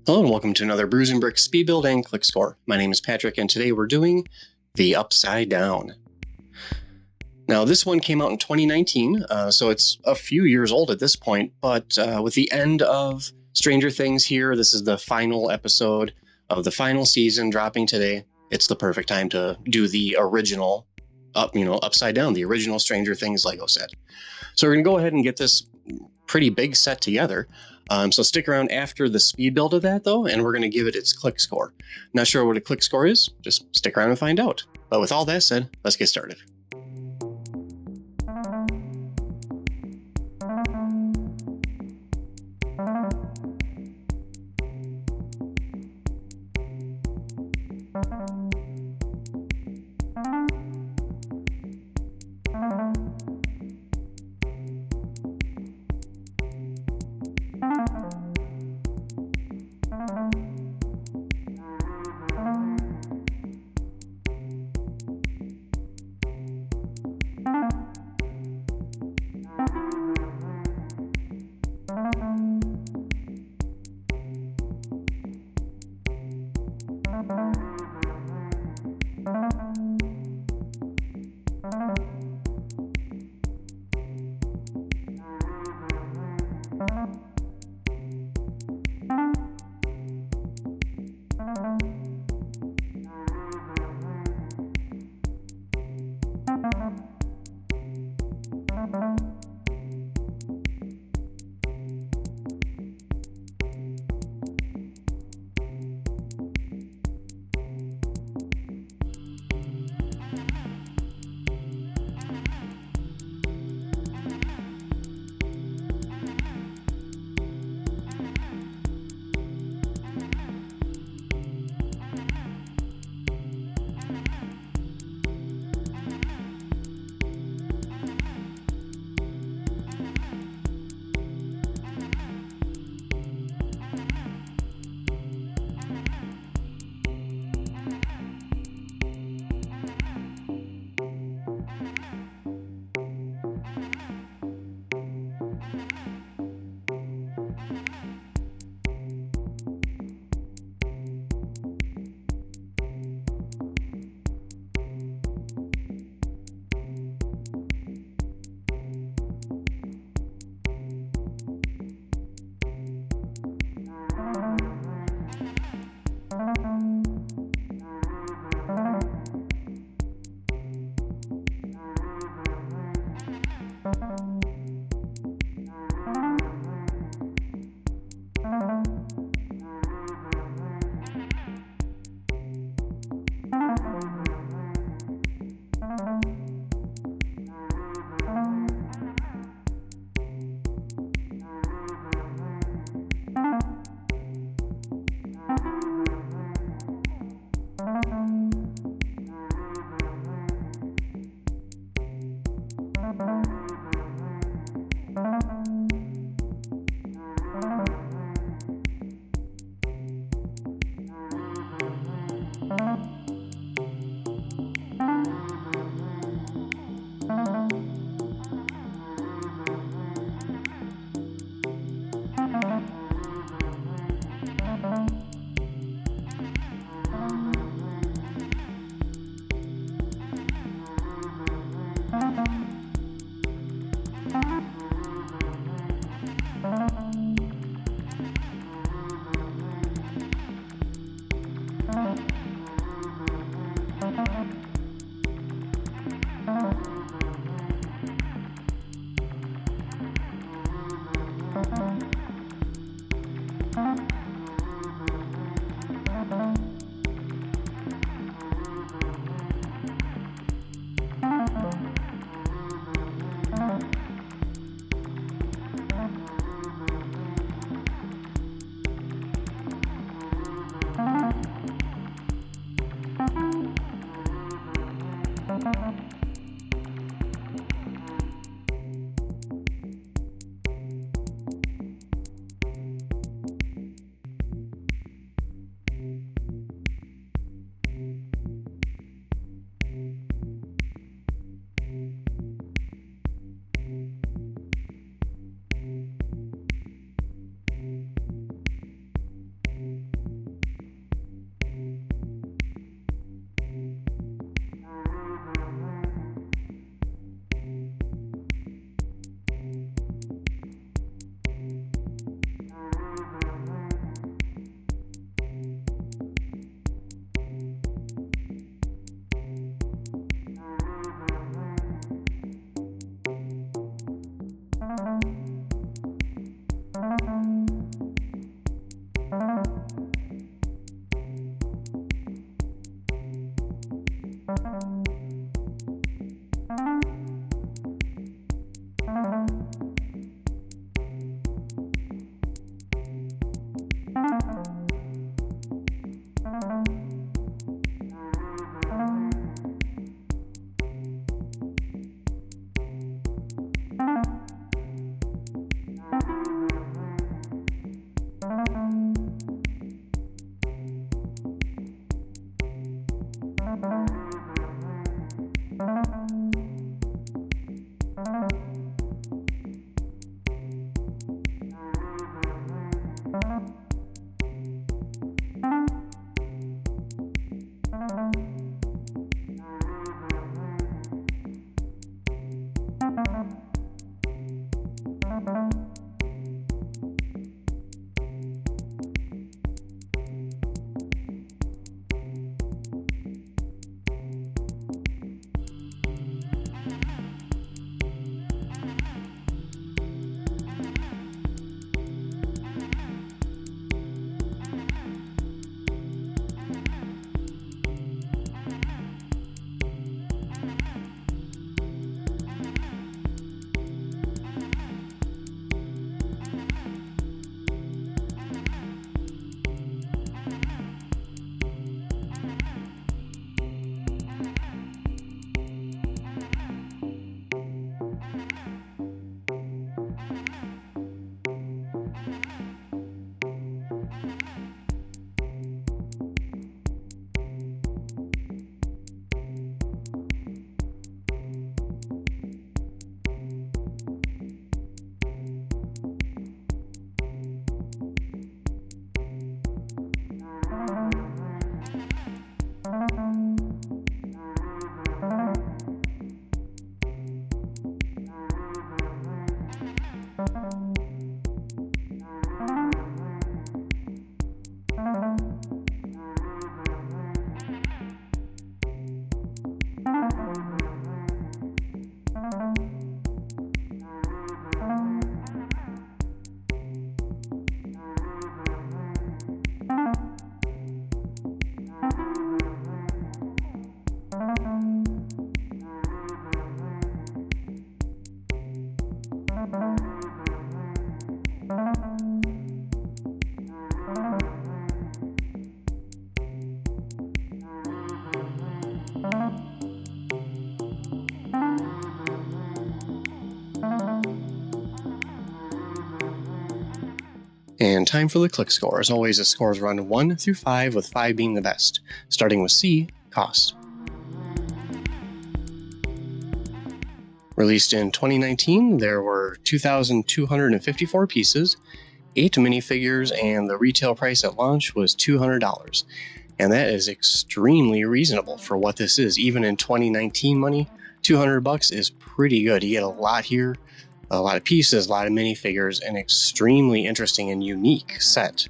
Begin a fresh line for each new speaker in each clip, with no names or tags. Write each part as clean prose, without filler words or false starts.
Hello and welcome to another Brews and Bricks speed build and click score. My name is Patrick and today we're doing the Upside Down. Now this one came out in 2019, so it's a few years old at this point, but with the end of Stranger Things here, this is the final episode of the final season dropping today. It's the perfect time to do the original Upside Down, the original Stranger Things Lego set. So we're going to go ahead and get this pretty big set together. So stick around after the speed build of that, though, and we're going to give it its click score. Not sure what a click score is? Just stick around and find out. But with all that said, let's get started. And time for the click score. As always, the scores run 1 through 5, with 5 being the best. Starting with C, cost. Released in 2019, there were 2,254 pieces, 8 minifigures, and the retail price at launch was $200. And that is extremely reasonable for what this is. Even in 2019 money, $200 is pretty good. You get a lot here, a lot of pieces, a lot of minifigures, an extremely interesting and unique set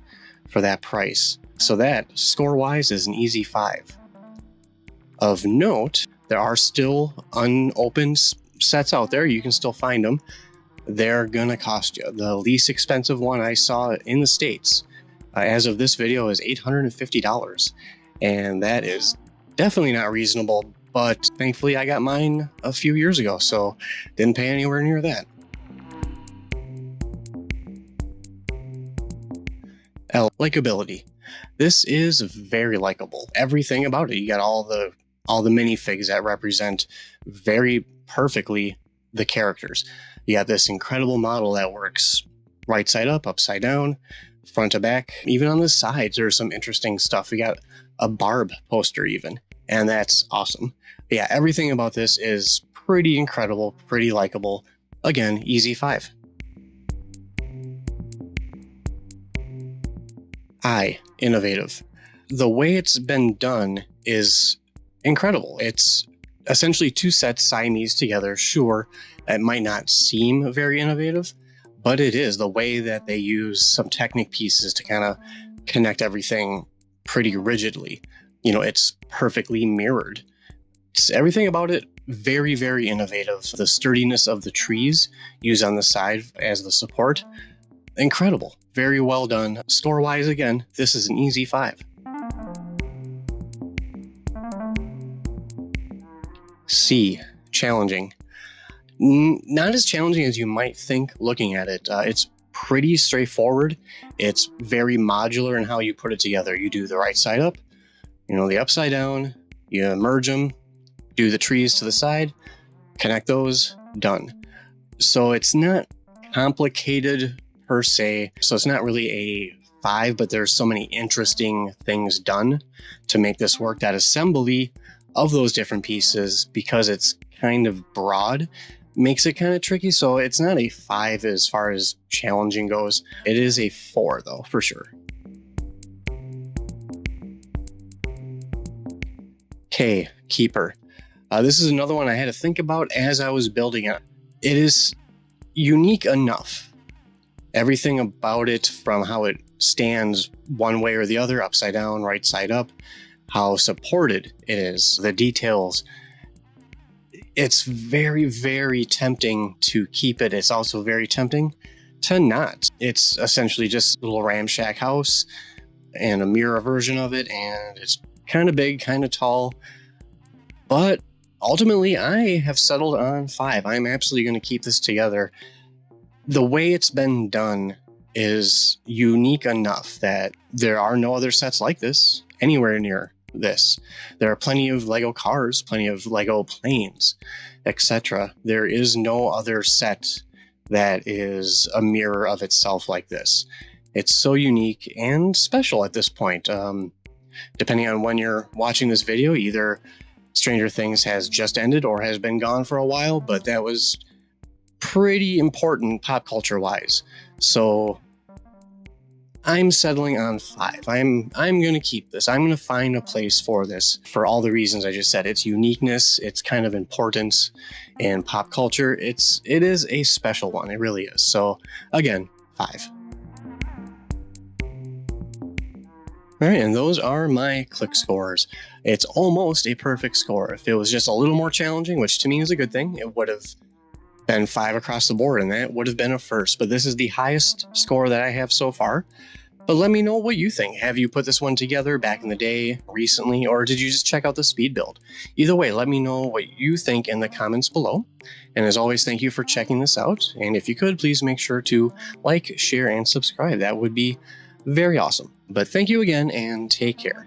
for that price. So that, score-wise, is an easy 5. Of note, there are still unopened sets out there. You can still find them. They're gonna cost you. The least expensive one I saw in the States, as of this video, is $850. And that is definitely not reasonable, but thankfully I got mine a few years ago, so didn't pay anywhere near that. L, likability. This is very likable. Everything about it. You got all the minifigs that represent very perfectly the characters. You got this incredible model that works right side up, upside down, front to back. Even on the sides, there's some interesting stuff. We got a Barb poster even, and that's awesome. But yeah, everything about this is pretty incredible, pretty likable. Again, easy 5. I, innovative. The way it's been done is incredible. It's essentially 2 sets Siamese together. Sure, it might not seem very innovative, but it is. The way that they use some Technic pieces to kind of connect everything pretty rigidly. You know, it's perfectly mirrored. It's everything about it very, very innovative. The sturdiness of the trees used on the side as the support, incredible. Very well done. Score-wise, again, this is an easy 5. C, challenging. Not as challenging as you might think looking at it. It's pretty straightforward. It's very modular in how you put it together. You do the right side up, the upside down, you merge them, do the trees to the side, connect those, done. So it's not complicated per se. So it's not really a 5, but there's so many interesting things done to make this work. That assembly of those different pieces, because it's kind of broad, makes it kind of tricky. So it's not a 5 as far as challenging goes. It is a 4 though, for sure. K, keeper. This is another one I had to think about as I was building it. It is unique enough. Everything about it, from how it stands one way or the other, upside down, right side up, how supported it is, the details. It's very, very tempting to keep it. It's also very tempting to not. It's essentially just a little ramshack house and a mirror version of it, and it's kind of big, kind of tall. But ultimately, I have settled on 5. I'm absolutely going to keep this together. The way it's been done is unique enough that there are no other sets like this anywhere near this. There are plenty of Lego cars, plenty of Lego planes, etc. There is no other set that is a mirror of itself like this. It's so unique and special at this point. Depending on when you're watching this video, either Stranger Things has just ended or has been gone for a while, but that was pretty important pop culture wise. So I'm settling on 5. I'm going to keep this. I'm going to find a place for this for all the reasons I just said. Its uniqueness, its kind of importance in pop culture. It is a special one. It really is. So again, 5. All right, and those are my click scores. It's almost a perfect score. If it was just a little more challenging, which to me is a good thing, it would have been 5 across the board, and that would have been a first. But this is the highest score that I have so far. But let me know what you think. Have you put this one together back in the day, recently, or did you just check out the speed build? Either way, let me know what you think in the comments below. And as always, thank you for checking this out. And if you could, please make sure to like, share, and subscribe. That would be very awesome. But thank you again, and take care.